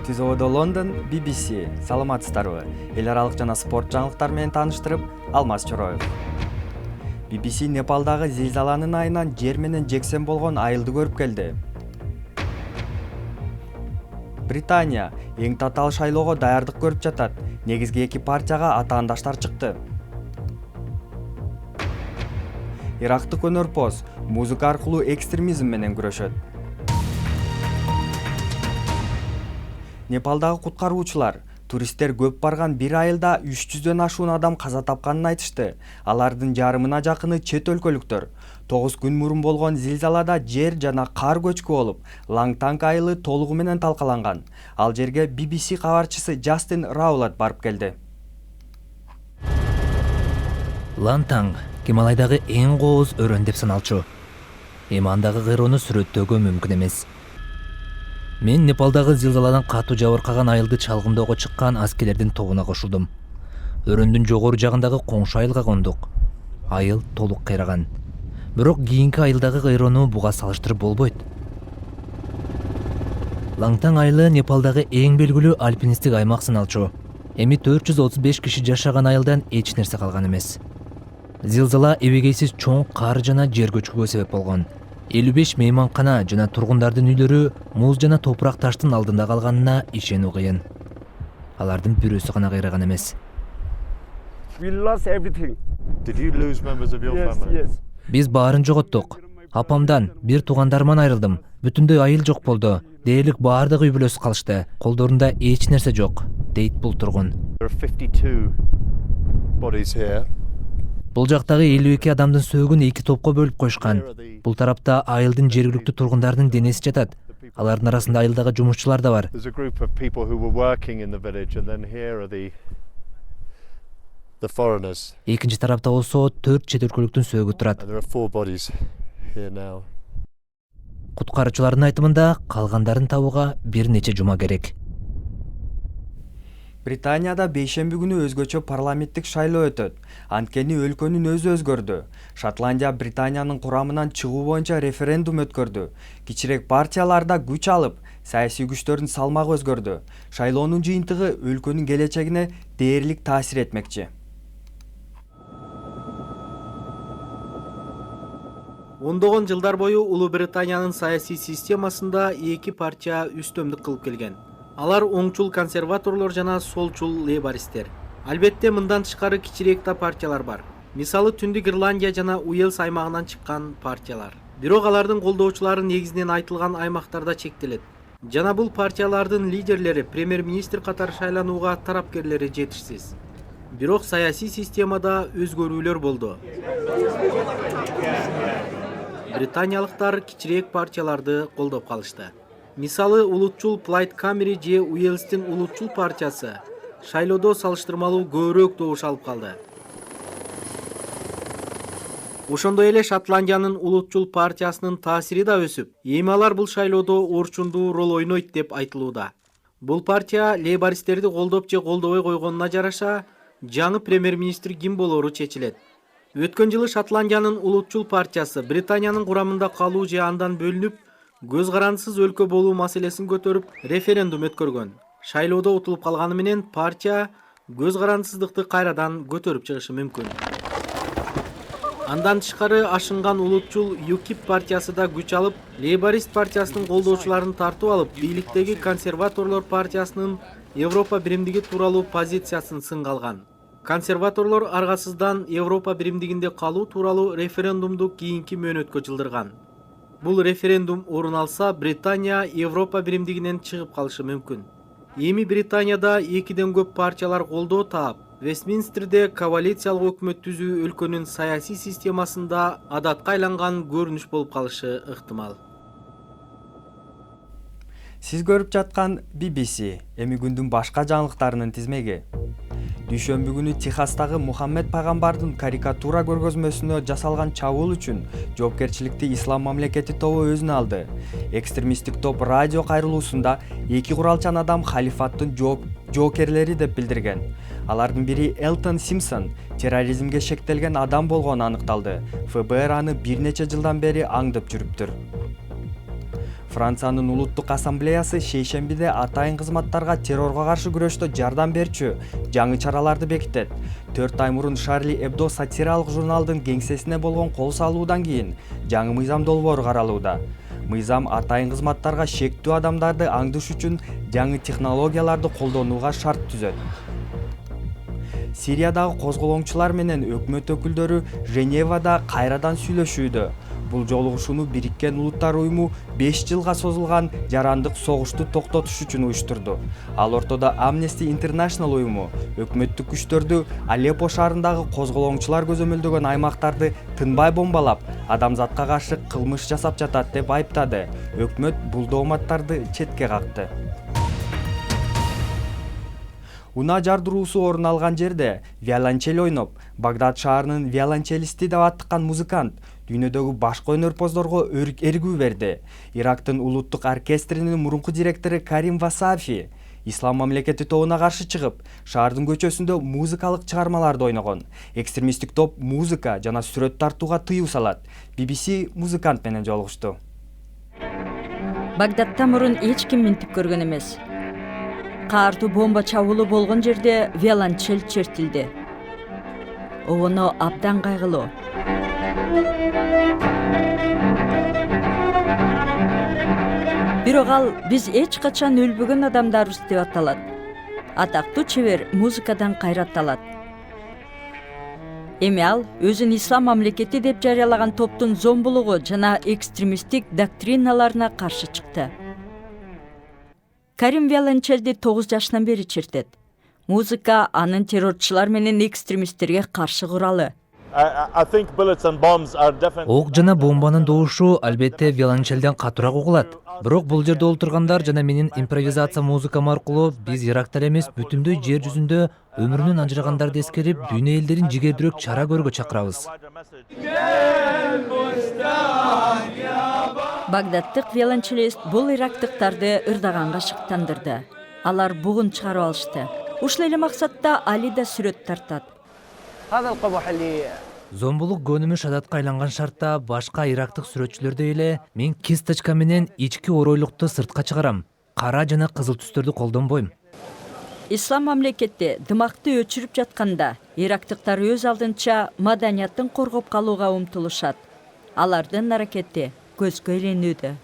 Түзөөдө Лондон, BBC, саламатсыздарбы? Эл аралык жана спорт жаңылыктары менен тааныштырып, Алмаз Чороев. BBC Непалдагы зилзаланын айынан жер менен жексен болгон айылды көрүп келди. Британия эң татаал шайлоого даярдык көрүп жатат. Негизги эки партияга атаандаштар чыкты. Ирактык өнөрпоз музыка аркылуу экстремизм менен күрөшөт. Непалдагы куткаруучулар туристтер көп барган бир айылда 300дөн ашуун адам каза тапканын айтышты. Алардын жарымына жакыны чет өлкөлүктөр. 9 күн мурун болгон зилзалада жер жана кар көчкү болуп, Лангтанг айылы толугу менен талкаланган. Ал жерге BBC кабарчысы Джастин Раулат барып келди. Лангтанг Гималайдагы эң кооз өрөн деп саналчу. Эми андагы кыйроону сүрөттөөгө мүмкүн эмес. Мен Непалдагы зилзаладан катуу жабыркаган айылды чалгындоого чыккан аскерлердин тобуна кошулдум. Өрөндүн жогору жагындагы коңшу айылга кондук. Айыл толук кыйраган. Бирок кийинки айылдагы кыйроону буга салыштырып болбойт. Лангтанг айылы Непалдагы эң белгилүү альпинисттик аймак саналчу. Эми 435 киши жашаган айылдан эч нерсе калган эмес. Зилзала эбегейсиз чоң кар жана жер көчкүгө себеп болгон. 55 мейманкана жана тургундардын үйлөрү муз жана топурак таштын алдында калганына ишенүү кыйын. Алардын бирөөсү гана кыйраган эмес. We lost everything. Did you lose members of your family? Yes. Биз баарын жоготтук. Апамдан, бир туугандарыман айрылдым. Бүтүндөй айыл жок болду. Дээрлик баардык үй бүлөсү калышты. Колдорунда эч нерсе жок, дейт бул тургун. There are 52 bodies here. Бул жактагы 52 адамдын сөөгүн эки топко бөлүп койушкан. Бул тарапта айылдын жергиликтүү тургундарынын денеси жатат. Алардын арасында айылдагы жумушчулар да бар. There's a group of people who were working in the village, and then here are the foreigners. Экинчи тарапта болсо 4 чет өлкөлүктүн сөөгү турат. And there are 4 bodies here now. Куткаруучулардын айтымында калгандарын табууга бир нече жума керек. Британияда бейшемби күнү өзгөчө парламенттик шайлоо өтөт. Анткени өлкөнүн өзү өзгөрдү. Шотландия Британиянын курамынан чыгуу боюнча референдум өткөрдү. Кичирээк партиялар да күч алып, саясий күчтөрдүн салмагы өзгөрдү. Шайлоонун жыйынтыгы өлкөнүн келечегине дээрлик таасир этмекчи. Ондогон жылдар бою Улуу Британиянын саясий системасында эки партия үстөмдүк кылып келген. Алар оңчул консерваторлор жана солчул лейбористтер. Албетте мындан тышкары кичирээк да партиялар бар. Мисалы Түндүк Ирландия жана Уэльс аймагынан чыккан партиялар. Бирок алардын колдоочулары негизинен айтылган аймактарда чектелет. Жана бул партиялардын лидерлери, премьер-министр катары шайланууга тарапкерлери жетишсиз. Бирок саясий системада өзгөрүүлөр болду. Британиялыктар кичирээк партияларды колдоп калышты. Мисалы улутчул Плайд Камери же Уэльстин улутчул партиясы шайлоодо салыштырмалуу көбүрөөк добуш алып калды. Ошондой эле Шотландиянын улутчул партиясынын таасири да өсүп, эми алар бул шайлоодо орчундуу рол ойнойт деп айтылууда. Бул партия лейбористтерди колдоп же колдобой койгонуна жараша жаңы премьер-министр ким болору чечилет. Өткөн жылы Шотландиянын улутчул партиясы Британиянын курамында калуу же андан бөлүнүп, көз карандысыз өлкө болуу маселесин көтөрүп, референдум өткөргөн. Шайлоодо утулуп калганы менен партия көз карандысыздыкты кайрадан көтөрүп чыгышы мүмкүн. Андан тышкары ашынган улутчул UKIP партиясы да күч алып, лейборист партиясынын колдоочуларын тартып алып, бийликтеги консерваторлор партиясынын Европа биримдиги тууралуу позициясын сынга алган. Консерваторлор аргасыздан Европа биримдигинде калуу тууралуу референдумду кийинки мөөнөткө жылдырган. Бул референдум орун алса, Британия Европа биримдигинен чыгып калышы мүмкүн. Эми Британияда экиден көп партиялар колдоо таап, Вестминстерде коалициялык өкмөт түзүү өлкөнүн саясий системасында адатка айланган көрүнүш болуп калышы ыктымал. Сиз көрүп жаткан BBC эми күндүн башка жаңылыктарынын тизмеги. Дүйшөмбү күнү Техастагы Мухаммед пайгамбардын карикатура көргөзмөсүнө жасалган чабуул үчүн жоопкерчиликти Ислам мамлекети тобу өзүнө алды. Экстремисттик топ радио кайрылуусунда эки куралчан адам халифаттын жоокерлери деп билдирген. Алардын бири Элтон Симпсон терроризмге шектелген адам болгону аныкталды. ФБР аны бир нече жылдан бери аңдып жүрүптүр. Франциянын улуттук ассамблеясы шейшембиде атайын кызматтарга террорго каршы күрөштө жардам берчү жаңы чараларды бекитет. 4 ай мурун Шарли Эбдо сатиралык журналдын кеңсесине болгон кол салуудан кийин жаңы мыйзам долбоору каралууда. Мыйзам атайын кызматтарга шектүү адамдарды аңдыш үчүн жаңы технологияларды колдонууга шарт түзөт. Сириядагы козголоңчулар менен өкмөт өкүлдөрү Женевада кайрадан сүйлөшүүдө. Бул жолугушууну Бириккен Улуттар уюму 5 жылга созулган жарандык согушту токтотуш үчүн уюштурду. Ал ортодо Amnesty International уюму өкмөттүк күчтөрдү Алеппо шаарындагы козголоңчулар көзөмөлдөгөн аймактарды тынбай бомбалап, адамзатка каршы кылмыш жасап жатат деп айыптады. Өкмөт бул дооматтарды четке какты. Унаа жардыруусу орун алган жерде виолончель ойноп, Багдад шаарынын виолончелисти деп аттыккан музыкант дүйнөдөгү башка өнөрпоздорго эргүү берди. Ирактын улуттук оркестринин мурунку директору Карим Васафи Ислам мамлекети тобуна каршы чыгып, шаардын көчөсүндө музыкалык чыгармаларды ойногон. Экстремисттик топ музыка жана сүрөт тартууга тыюу салат. BBC музыкант менен жолугушту. Багдадта мурун эч ким минтип көргөн эмес. Каартуу бомба чабуулу болгон жерде виолончель чертилди. Ону абдан кайгылуу. Бирок ал биз эч качан өлбөгөн адамдарбыз деп аталат. Атактуу чебер музыкадан кайратталат. Эми ал өзүн ислам мамлекети деп жарыялаган топтун зомбулугу жана экстремисттик доктриналарына каршы чыкты. Карим виолончельди 9 жашынан бери чертет. Музыка анын террорчулар менен экстремисттерге каршы куралы. Ок жана бомбанын доошу албетте виолончелден катуураак угулат. Бирок бул жерде олтургандар жана менин импровизация музыкам аркылуу биз Ирактар эмес, бүтүндөй жер жүзүндө өмүрүнөн ажырагандарды эскерип, дүйнө элдерин жигердирөөк чара көрүүгө чакырабыз. Багдадтык виолончелист бул ирактыктарды ырдаганга шыктандырды. Алар бугун чыгарып алышты. Ушул эле максатта Али да сүрөт тартат. Зомбулук көнүмүш адатка айланган шартта башка ирактык сүрөтчүлөрдөй эле мен кисточка менен ички оройлукту сыртка чыгарам. Кара жана кызыл түстөрдү колдонбойм. Ислам мамлекети дымакты өчүрүп жатканда ирактыктар өз алдынча маданиятын коргоп калууга умтулушат. Алардын аракети көзгө илинүүдө.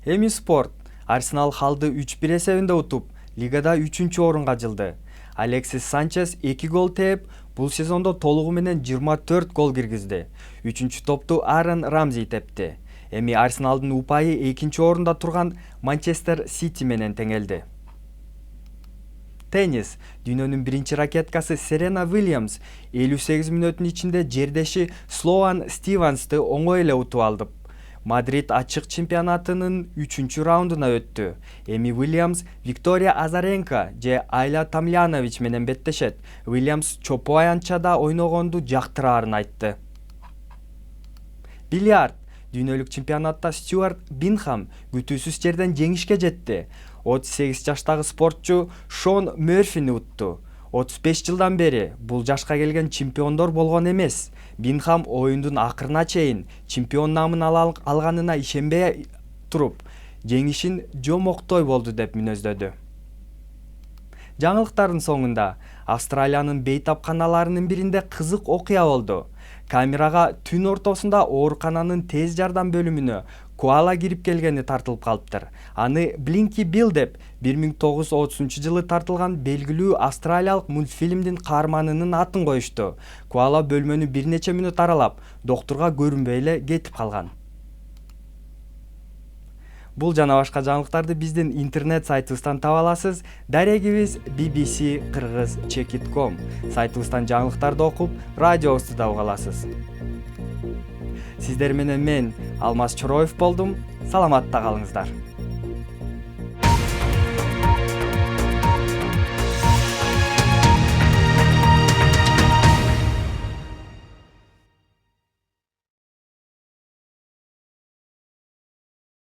Эми спорт. Арсенал Халлды 3-1 эсебинде утуп, лигада 3-чү орунга жылды. Алексис Санчес 2 гол тээп, бул сезондо толугу менен 24 гол киргизди. 3-чү топту Аарон Рамзи тепти. Эми Арсеналдын упайы 2-чи орунда турган Манчестер Сити менен теңелди. Теннис. Дүйнөнүн биринчи ракеткасы Серена Уильямс 58 мүнөттүн ичинде жердеши Слован Стивенсти оңой эле утуп алды. Мадрид ачык чемпионатынын 3-чү раундуна өттү. Эми Уильямс Виктория Азаренко же Айла Тамлянович менен беттешет. Уильямс чопо аянтчада ойногонду жактыраарын айтты. Бильярд. Дүйнөлүк чемпионатта Стюарт Бинхам күтүүсүз жерден жеңишке жетти. 38 жаштагы спортчу Шон Мёрфини утту. 35 жылдан бери бул жашка келген чемпиондор болгон эмес. Бинхам оюндун акырына чейин чемпион намын алганына ишенбей туруп, жеңишин жомоктой болду деп мүнөздөдү. Жаңылыктардын соңунда Австралиянын бейтапканаларынын биринде кызык окуя болду. Камерага түн ортосунда оорукананын тез жардам бөлүмүнө коала кирип келгени тартылып калыптыр. Аны Блинки Билл деп 1930-жылы тартылган белгилүү австралиялык мультфильмдин каарманынын атын коюшту. Коала бөлмөнү бир нече мүнөт аралап, доктурга көрүнбөй эле кетип калган. Бул жана башка жаңылыктарды биздин интернет сайтыбыздан таба аласыз. Дарегибиз bbc-kyrgyz.com. Сайтыбыздан жаңылыктарды окуп, радиобузду да уга аласыз. Сиздер менен мен Алмаз Чороев болдум. Саламатта калыңыздар.